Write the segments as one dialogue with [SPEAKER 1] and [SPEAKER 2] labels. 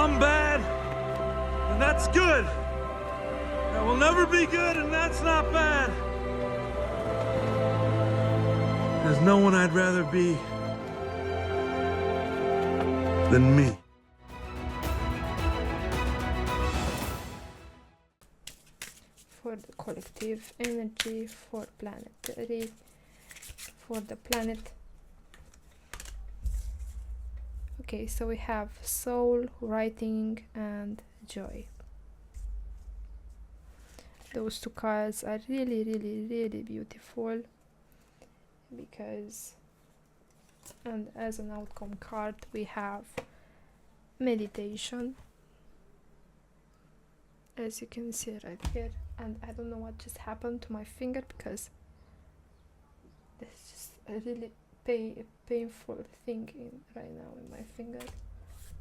[SPEAKER 1] I'm bad, and that's good. I will never be good, and that's not bad. There's no one I'd rather be than me.
[SPEAKER 2] For the collective energy, for planetary, for the planet. Okay, so we have soul, writing, and joy. Those two cards are really, really, really beautiful because, and as an outcome card, we have meditation, as you can see right here. And I don't know what just happened to my finger because there's just a really painful thing right now in my finger,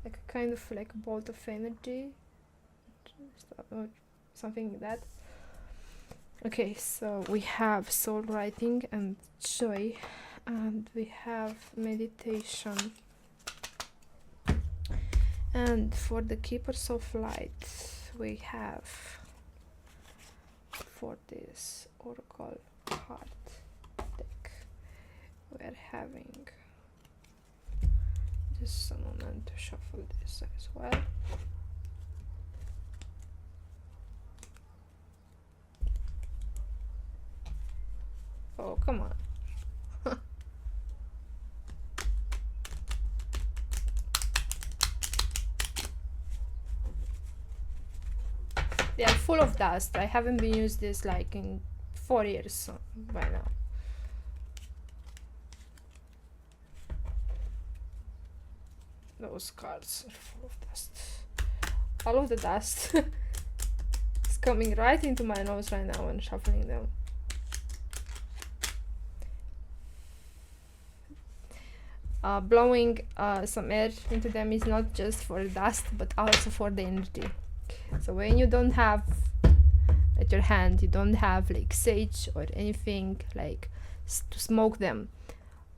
[SPEAKER 2] like a kind of like a bolt of energy or something like that. Okay, so we have soul writing and joy, and we have meditation. And for the keepers of light, we have, for this oracle card deck, we're having just a moment to shuffle this as well. Oh, come on. They are full of dust. I haven't been used this like in 4 years by now. Those cards are full of dust. All of the dust is coming right into my nose right now and shuffling them. Blowing some air into them is not just for the dust but also for the energy. So when you don't have at your hand, you don't have like sage or anything like to smoke them,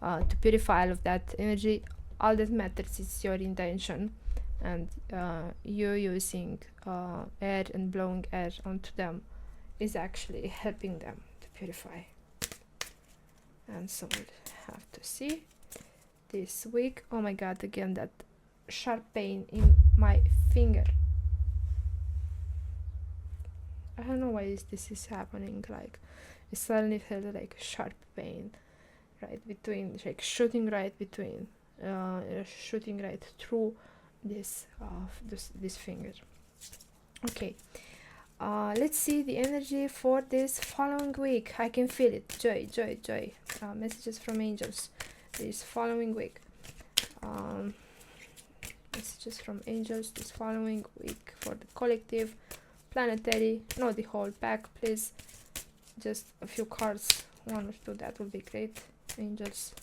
[SPEAKER 2] to purify all of that energy, all that matters is your intention, and you using air and blowing air onto them is actually helping them to purify. And so we'll have to see this week. Oh my god, again that sharp pain in my finger. I don't know why this is happening, like I suddenly felt like a sharp pain right between, like shooting right between, shooting right through this finger. Okay, let's see the energy for this following week. I can feel it. Joy, joy, joy. Messages from angels this following week. Messages from angels this following week for the collective, planetary, not the whole pack, please. Just a few cards, 1 or 2, that would be great. Angels,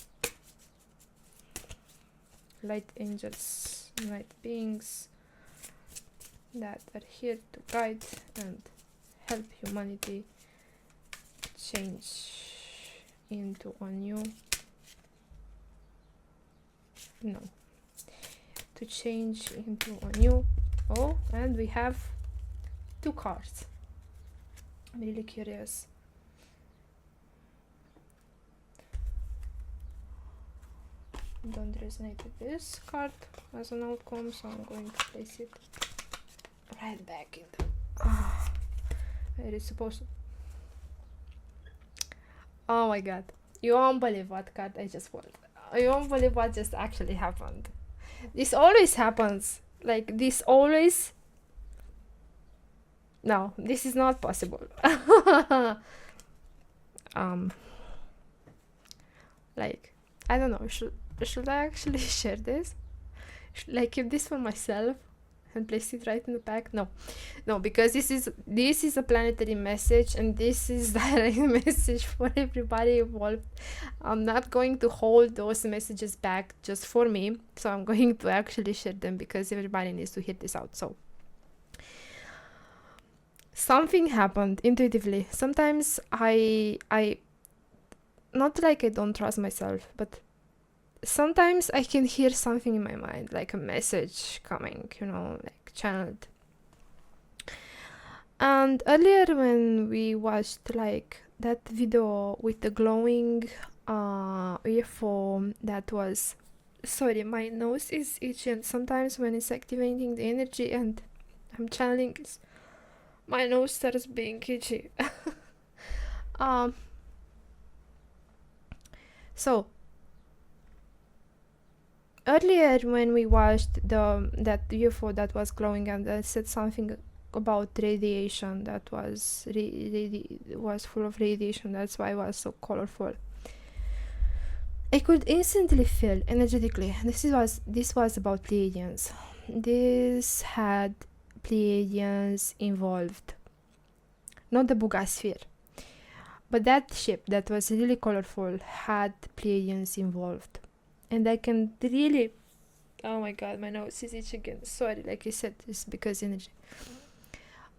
[SPEAKER 2] light angels, light beings that are here to guide and help humanity change into a new, no, to change into a new. Oh, and we have 2 cards. I'm really curious. Don't resonate with this card as an outcome, so I'm going to place it right back in the where it's supposed to. Oh my god, you won't believe what card I just pulled. You won't believe what just actually happened. This always happens, like this always. No, this is not possible. Like, I don't know, should I actually share this? Should I keep this for myself and place it right in the pack? No, because this is a planetary message, and this is direct message for everybody involved. I'm not going to hold those messages back just for me, so I'm going to actually share them because everybody needs to hear this out. So something happened intuitively. Sometimes I not like I don't trust myself, but sometimes I can hear something in my mind, like a message coming, you know, like channeled. And earlier when we watched like that video with the glowing UFO, that was, sorry, my nose is itchy, and sometimes when it's activating the energy and I'm channeling, my nose starts being itchy. So earlier when we watched that UFO that was glowing, and that said something about radiation, that was was full of radiation, that's why it was so colorful. I could instantly feel energetically this was about pleiadians. This had pleiadians involved, not the Bugasphere, but that ship that was really colorful had pleiadians involved. And I can really, oh my god, my nose is itchy again, sorry, like I said, it's because energy.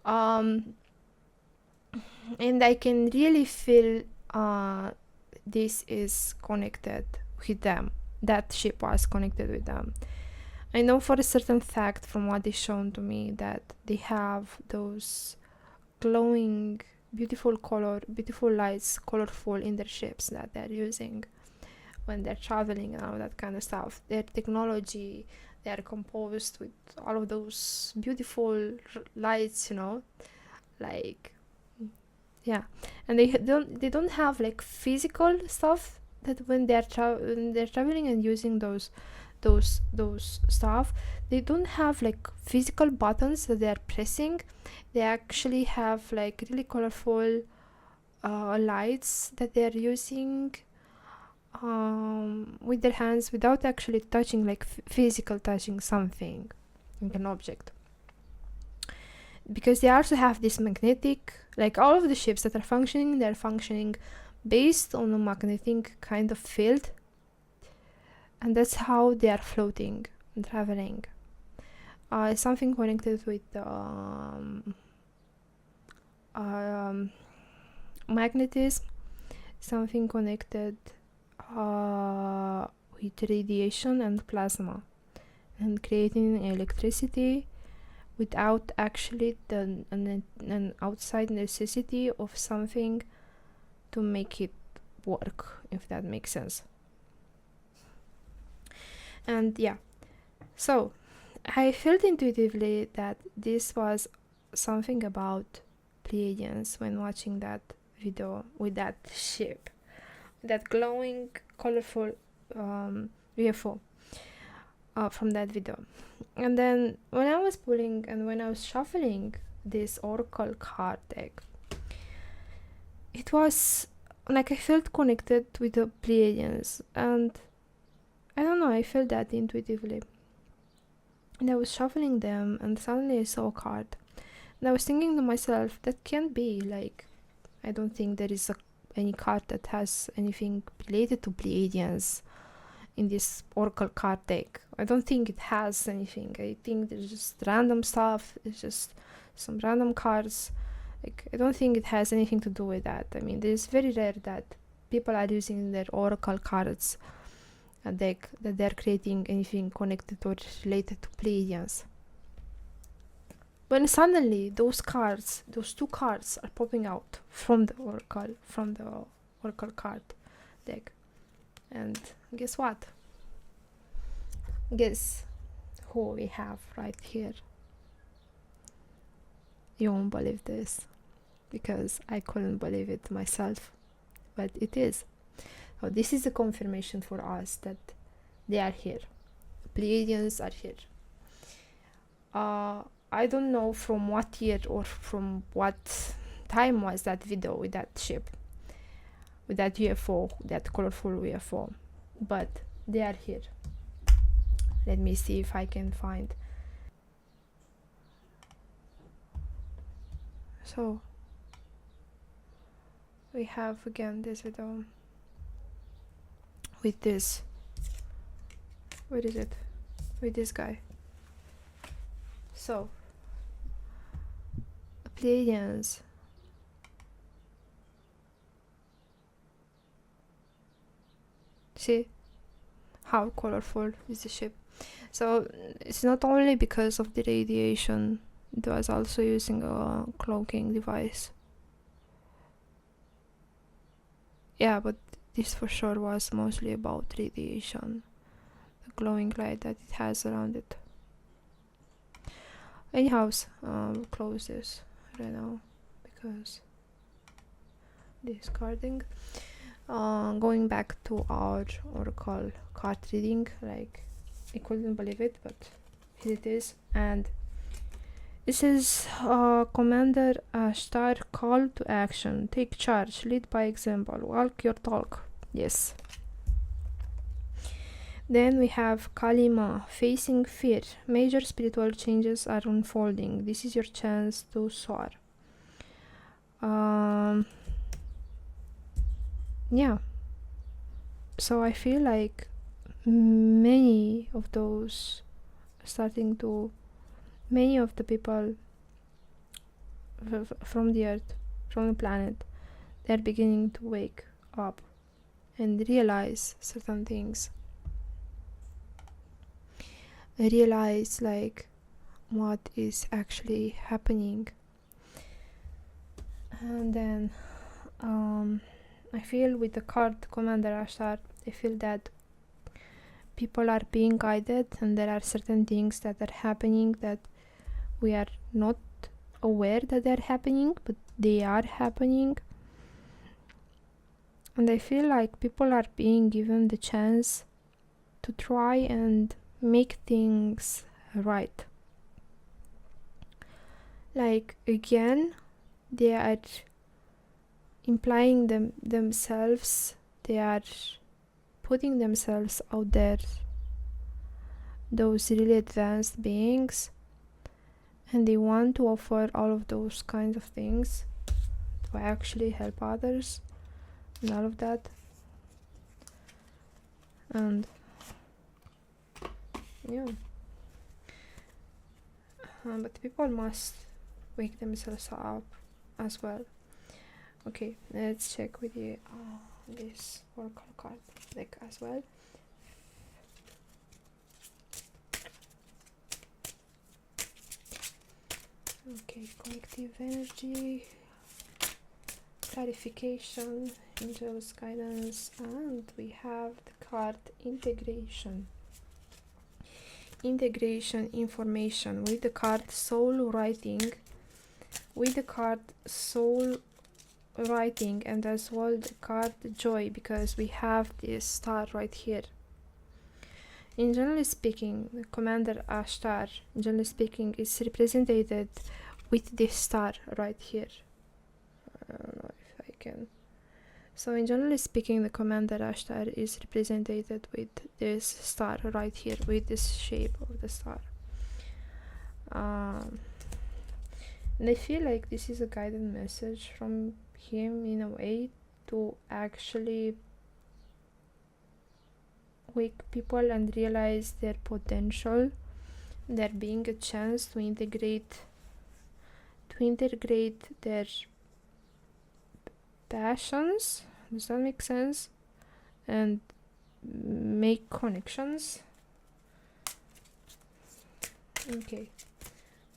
[SPEAKER 2] And I can really feel this is connected with them. That ship was connected with them. I know for a certain fact from what is shown to me that they have those glowing, beautiful lights, colorful in their ships that they're using when they're traveling and all that kind of stuff. Their technology, they are composed with all of those beautiful lights, you know, like, yeah. And they don't have like physical stuff that when they're traveling and using those stuff, they don't have like physical buttons that they're pressing. They actually have like really colorful lights that they're using with their hands without actually touching, like physical touching something, like an object. Because they also have this magnetic, like all of the ships that are functioning, they're functioning based on a magnetic kind of field, and that's how they are floating and traveling. Something connected with magnetism, something connected with radiation and plasma, and creating electricity without actually an outside necessity of something to make it work, if that makes sense. And yeah, so I felt intuitively that this was something about Pleiadians when watching that video with that ship, that glowing, colorful UFO from that video. And then when I was pulling and when I was shuffling this oracle card deck, it was like I felt connected with the Pleiadians, and I don't know, I felt that intuitively. And I was shuffling them, and suddenly I saw a card. And I was thinking to myself, that can't be, like, I don't think there is any card that has anything related to Pleiadians in this oracle card deck. I don't think it has anything. I think there's just random stuff. It's just some random cards. Like, I don't think it has anything to do with that. I mean, it's very rare that people are using their oracle cards a deck that they're creating anything connected or related to Pleiadians. When suddenly those cards, those two cards, are popping out from the oracle card deck, and guess what? Guess who we have right here? You won't believe this, because I couldn't believe it myself, but it is. So this is a confirmation for us that they are here. The Pleiadians are here. I don't know from what year or from what time was that video with that ship, with that UFO, that colorful UFO, but they are here. Let me see if I can find. So we have again this video with this, what is it, with this guy. So Pleiadians, see how colorful is the ship. So it's not only because of the radiation, it was also using a cloaking device. Yeah, but this for sure was mostly about radiation, the glowing light that it has around it. Anyhow, we'll close this right now because discarding. Going back to our oracle card reading, like I couldn't believe it, but here it is. And this is Commander Ashtar, call to action, take charge, lead by example, walk your talk. Yes. Then we have Kalima, facing fear, major spiritual changes are unfolding, this is your chance to soar. Yeah, so I feel like many of those many of the people from the earth, from the planet, they're beginning to wake up and realize certain things. Realize like what is actually happening. And then I feel with the card Commander Ashtar, I feel that people are being guided and there are certain things that are happening that we are not aware that they're happening, but they are happening. And I feel like people are being given the chance to try and make things right. Like again, they are implying themselves, they are putting themselves out there, those really advanced beings, and they want to offer all of those kinds of things to actually help others and all of that. And yeah, but people must wake themselves up as well. Okay, let's check with you this oracle card deck as well. Okay, collective energy, clarification, angels guidance, and we have the card integration. Integration information with the card soul writing, with the card soul writing, and as well the card joy, because we have this star right here. In generally speaking, the Commander Ashtar, generally speaking, is represented with this star right here. I don't know if I can. So in generally speaking, the Commander Ashtar is represented with this star right here, with this shape of the star. And I feel like this is a guided message from him in a way to actually wake people and realize their potential, there being a chance to integrate their passions, does that make sense, and make connections. Okay,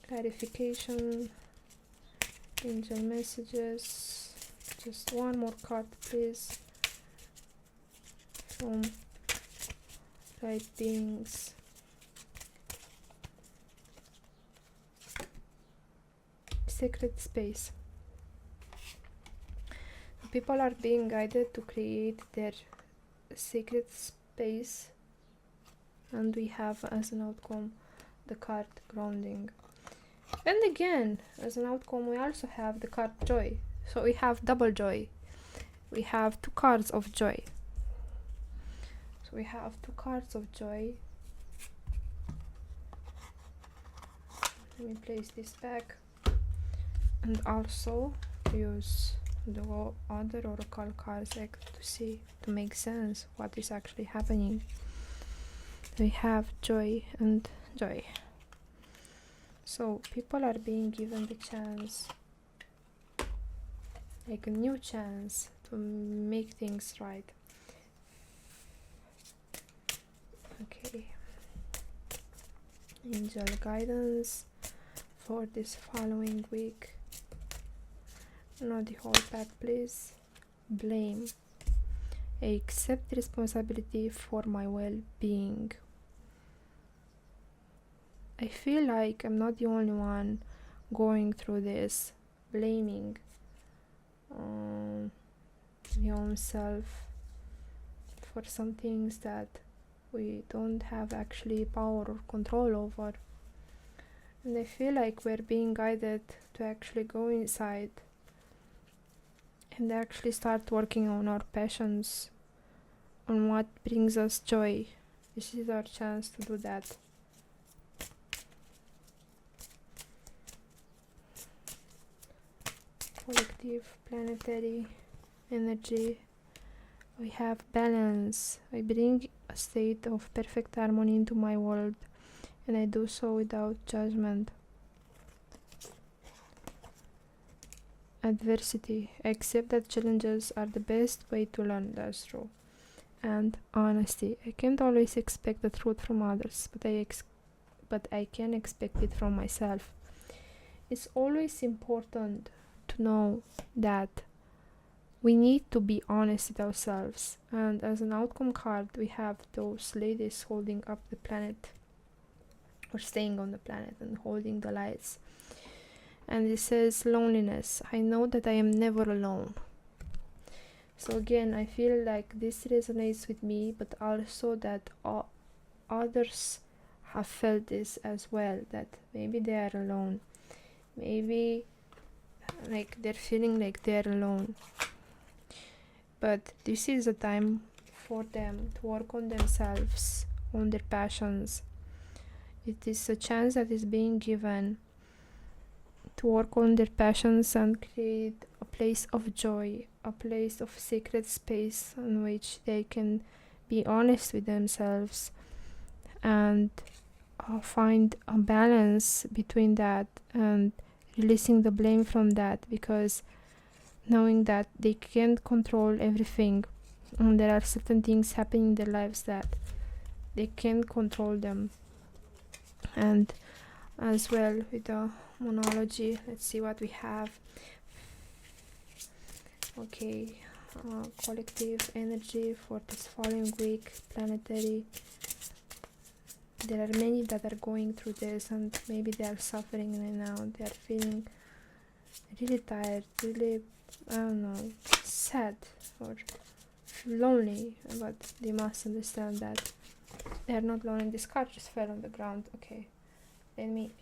[SPEAKER 2] clarification, angel messages, just one more card please from light beings. Sacred space. People are being guided to create their sacred space, and we have as an outcome the card grounding. And again, as an outcome, we also have the card joy. So we have double joy. We have two cards of joy. So we have two cards of joy. Let me place this back. And also use the other oracle cards to see, to make sense what is actually happening. We have joy and joy. So people are being given the chance, like a new chance to make things right. Okay, angel guidance for this following week. Not the whole pack, please. Blame. I accept responsibility for my well-being. I feel like I'm not the only one going through this, blaming the own self for some things that we don't have actually power or control over. And I feel like we're being guided to actually go inside and actually start working on our passions, on what brings us joy. This is our chance to do that. Collective, planetary energy. We have balance. I bring a state of perfect harmony into my world, and I do so without judgment. Adversity. I accept that challenges are the best way to learn. That's true. And honesty. I can't always expect the truth from others, but I can expect it from myself. It's always important to know that we need to be honest with ourselves. And as an outcome card, we have those ladies holding up the planet, or staying on the planet and holding the lights. And it says loneliness. I know that I am never alone. So again, I feel like this resonates with me, but also that others have felt this as well, that maybe they are alone, maybe like they're feeling like they're alone. But this is a time for them to work on themselves, on their passions. It is a chance that is being given to work on their passions and create a place of joy, a place of sacred space in which they can be honest with themselves and find a balance between that and releasing the blame from that, because knowing that they can't control everything and there are certain things happening in their lives that they can't control them. And as well with the monology, let's see what we have. Okay, collective energy for this following week, planetary. There are many that are going through this, and maybe they are suffering right now. They are feeling really tired, really, I don't know, sad or lonely, but they must understand that they are not lonely. This card just fell on the ground. Okay, let me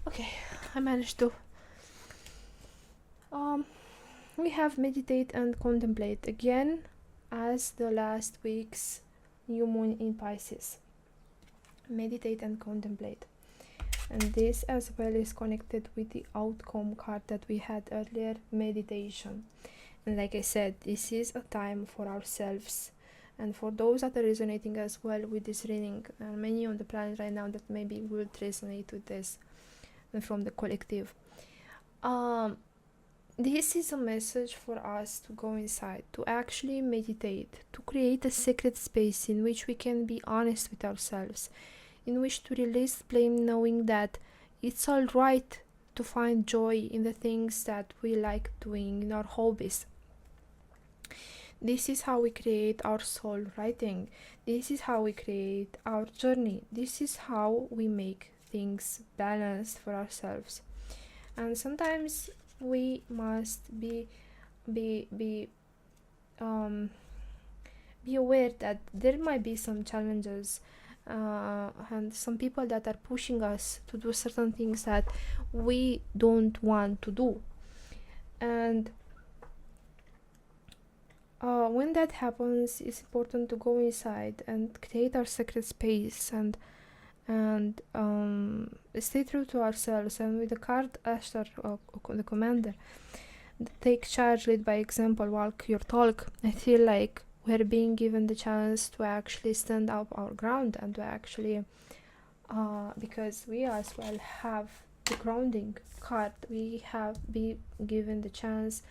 [SPEAKER 2] okay, I managed to. We have meditate and contemplate again as the last week's new moon in Pisces. Meditate and contemplate. And this as well is connected with the outcome card that we had earlier, meditation. And like I said, this is a time for ourselves. And for those that are resonating as well with this reading, and many on the planet right now that maybe will resonate with this, and from the collective. This is a message for us to go inside, to actually meditate, to create a sacred space in which we can be honest with ourselves, in which to release blame, knowing that it's all right to find joy in the things that we like doing, in our hobbies. This is how we create our soul writing. This is how we create our journey. This is how we make things balanced for ourselves. And sometimes we must be aware that there might be some challenges and some people that are pushing us to do certain things that we don't want to do. And when that happens, it's important to go inside and create our sacred space and stay true to ourselves. And with the card Ashtar, the Commander, take charge, lead by example, walk your talk. I feel like we're being given the chance to actually stand up our ground and to actually because we as well have the grounding card, we have been given the chance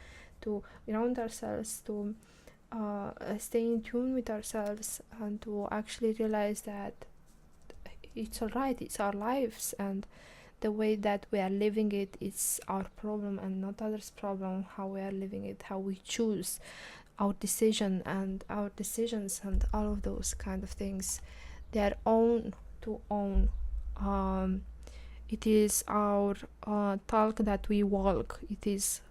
[SPEAKER 2] to ground ourselves, to stay in tune with ourselves, and to actually realize that it's alright, it's our lives, and the way that we are living it is our problem and not others' problem. How we are living it, how we choose our decisions and all of those kind of things, they are own to own. It is our talk that we walk. It is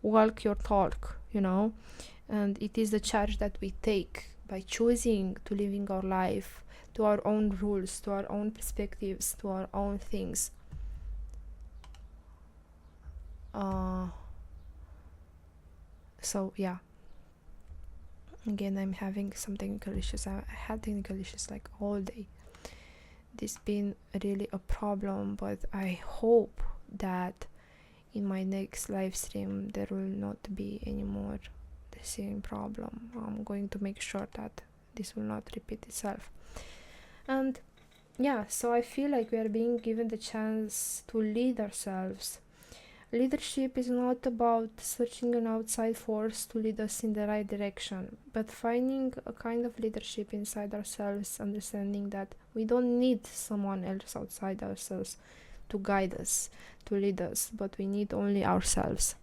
[SPEAKER 2] walk your talk, you know, and it is the charge that we take by choosing to living our life to our own rules, to our own perspectives, to our own things. So yeah, again, I'm having some technical issues. I had technical issues like all day. This been really a problem, but I hope that in my next live stream there will not be any more the same problem. I'm going to make sure that this will not repeat itself. And yeah, so I feel like we are being given the chance to lead ourselves. Leadership is not about searching an outside force to lead us in the right direction, but finding a kind of leadership inside ourselves, understanding that we don't need someone else outside ourselves to guide us, to lead us, but we need only ourselves.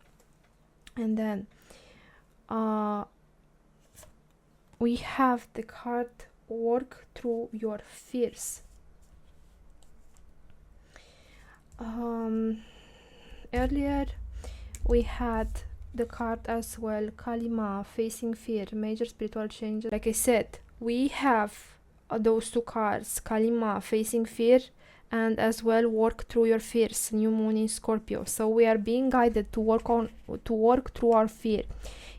[SPEAKER 2] And then we have the card work through your fears. Earlier we had the card as well, Kalima, facing fear, major spiritual changes. Like I said, we have those two cards, Kalima, facing fear, and as well work through your fears, new moon in Scorpio. So we are being guided to work through our fear,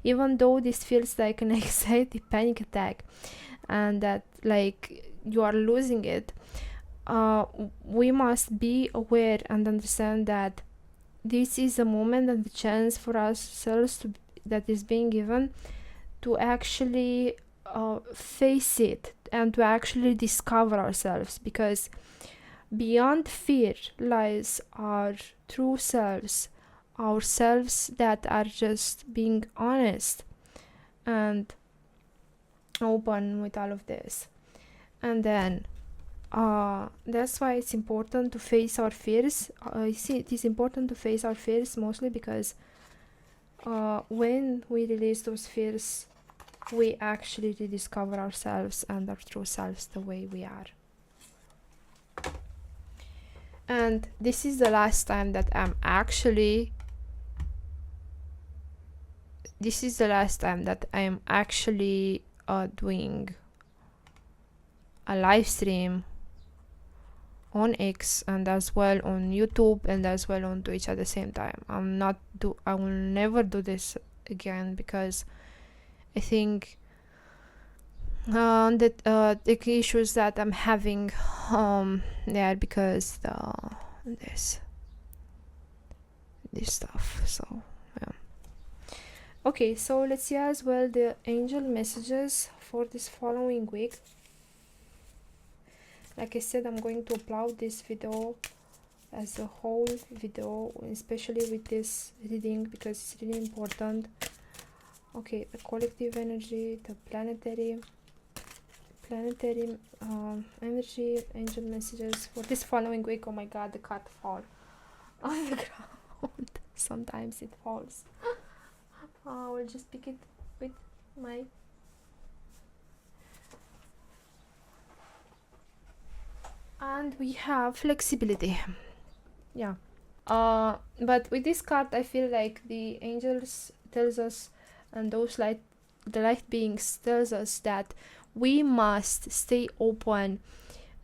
[SPEAKER 2] even though this feels like an anxiety panic attack and that like you are losing it. We must be aware and understand that this is a moment and the chance for ourselves that is being given to actually face it and to actually discover ourselves, because beyond fear lies our true selves, ourselves that are just being honest and open with all of this. And then that's why it's important to face our fears. I see it is important to face our fears mostly because when we release those fears, we actually rediscover ourselves and our true selves the way we are. And this is the last time that I'm actually doing a live stream on X and as well on YouTube and as well on Twitch at the same time. I will never do this again because I think that the issues that I'm having there because this stuff. So yeah. Okay, so let's see as well the angel messages for this following week. Like I said, I'm going to upload this video as a whole video, especially with this reading because it's really important. Okay, the collective energy, the planetary energy, angel messages for this following week. Oh my god, the card fall on the ground. Sometimes it falls. I will just pick it with my and we have flexibility. Yeah. But with this card I feel like the angels tells us, and the light beings tells us that we must stay open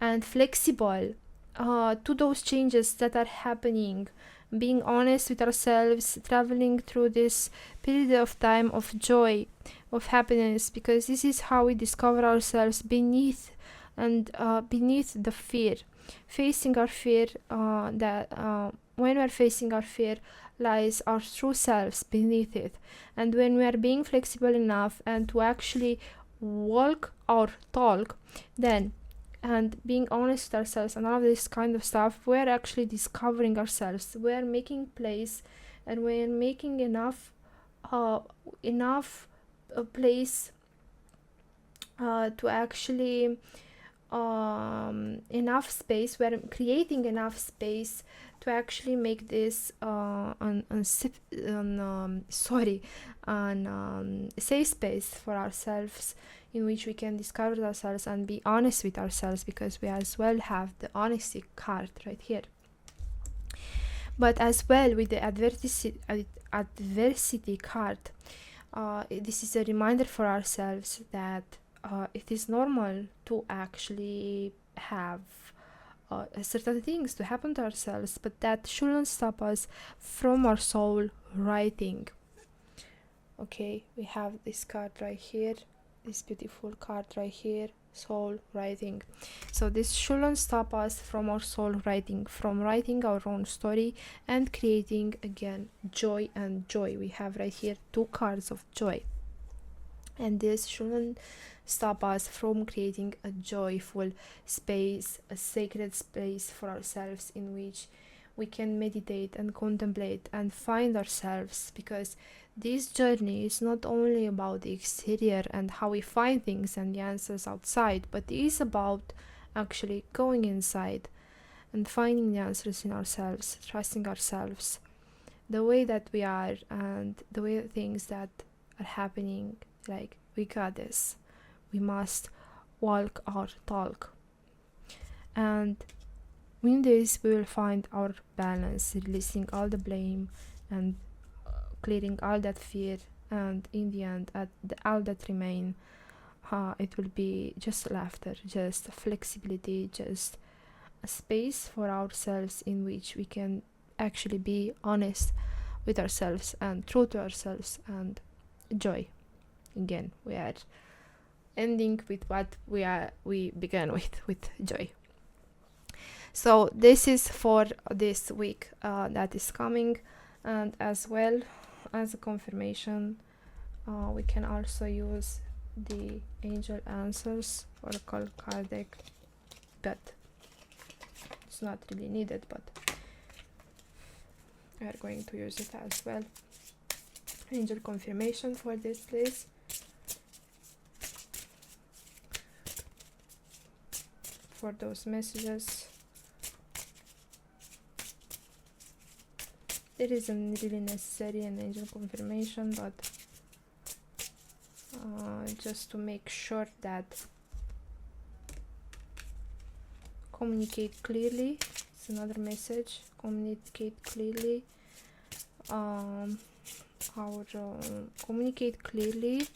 [SPEAKER 2] and flexible to those changes that are happening, being honest with ourselves, traveling through this period of time of joy, of happiness, because this is how we discover ourselves beneath the fear, facing our fear. When we're facing our fear lies our true selves beneath it, and when we are being flexible enough and to actually walk our talk, then and being honest with ourselves and all of this kind of stuff, we're actually discovering ourselves. We're making place and we're making enough enough place to actually enough space. We're creating enough space to actually make this safe space for ourselves, in which we can discover ourselves and be honest with ourselves, because we as well have the honesty card right here. But as well with the adversity card, this is a reminder for ourselves that it is normal to actually have certain things to happen to ourselves, but that shouldn't stop us from our soul writing. Okay, we have this card right here, this beautiful card right here, soul writing. So this shouldn't stop us from our soul writing, from writing our own story and creating again joy and joy. We have right here 2 cards of joy, and this shouldn't stop us from creating a joyful space, a sacred space for ourselves, in which we can meditate and contemplate and find ourselves, because this journey is not only about the exterior and how we find things and the answers outside, but it is about actually going inside and finding the answers in ourselves, trusting ourselves, the way that we are and the way things that are happening. Like, we got this. We must walk our talk. And in this, we will find our balance, releasing all the blame and clearing all that fear. And in the end, all that remain, it will be just laughter, just flexibility, just a space for ourselves in which we can actually be honest with ourselves and true to ourselves, and joy. Again, we are ending with what we began with joy. So this is for this week that is coming, and as well as a confirmation, we can also use the angel answers oracle card deck, but it's not really needed, but we are going to use it as well. Angel confirmation for this, please. For those messages. It isn't really necessary an angel confirmation, but just to make sure that communicate clearly. It's another message. Communicate clearly. Communicate clearly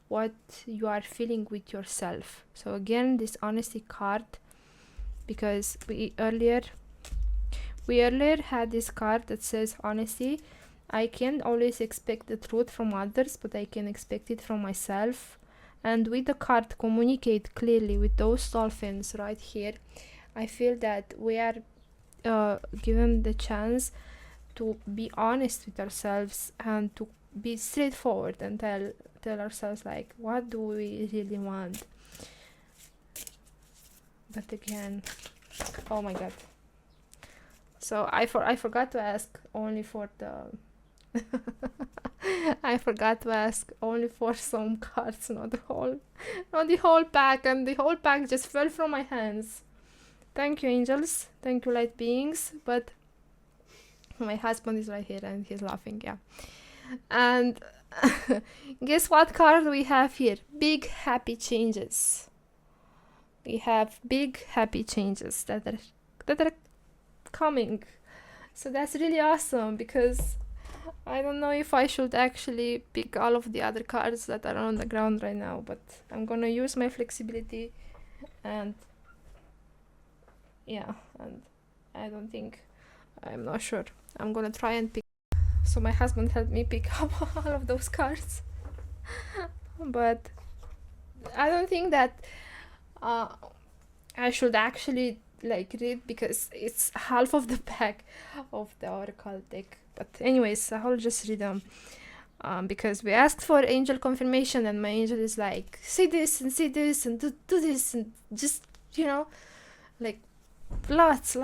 [SPEAKER 2] what you are feeling with yourself. So again, this honesty card, because we earlier had this card that says honesty. I can't always expect the truth from others, but I can expect it from myself. And with the card communicate clearly, with those dolphins right here, I feel that we are given the chance to be honest with ourselves and to be straightforward and tell ourselves, like, what do we really want. But again, oh my god, so I forgot to ask only for the I forgot to ask only for some cards, not the whole pack, and the whole pack just fell from my hands. Thank you, angels, thank you, light beings. But my husband is right here and he's laughing, yeah. And guess what card we have here? Big happy changes. We have big happy changes that are coming. So that's really awesome, because I don't know if I should actually pick all of the other cards that are on the ground right now, but I'm gonna use my flexibility, and yeah, and I'm not sure. I'm gonna try and pick. So my husband helped me pick up all of those cards. But I don't think that I should actually read, because it's half of the pack of the oracle deck. But anyways, I'll just read them, because we asked for angel confirmation, and my angel is like, say this and do this, and just, lots,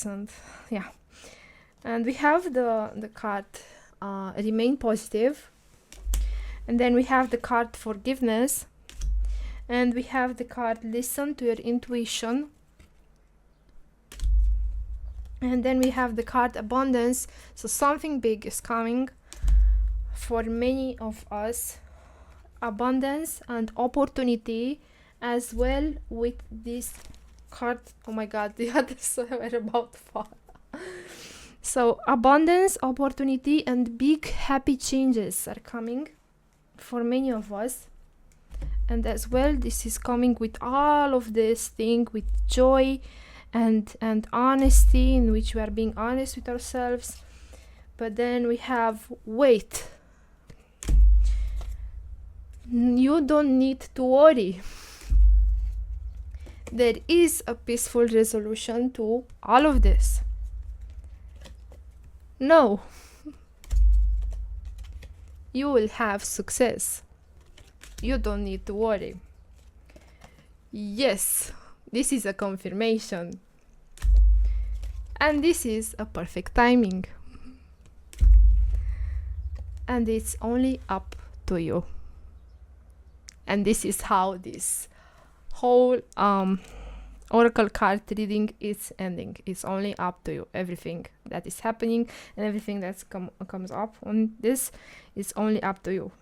[SPEAKER 2] and yeah. And we have the card remain positive. And then we have the card forgiveness, and we have the card listen to your intuition, and then we have the card abundance. So something big is coming for many of us, abundance and opportunity, as well with this card. Oh my god, the others were about to fall. So abundance, opportunity, and big happy changes are coming for many of us. And as well, this is coming with all of this thing, with joy and honesty, in which we are being honest with ourselves. But then we have wait. You don't need to worry. There is a peaceful resolution to all of this. No. You will have success. You don't need to worry. Yes, this is a confirmation. And this is a perfect timing. And it's only up to you. And this is how this whole oracle card reading is ending. It's only up to you. Everything that is happening and everything that's comes up on this is only up to you.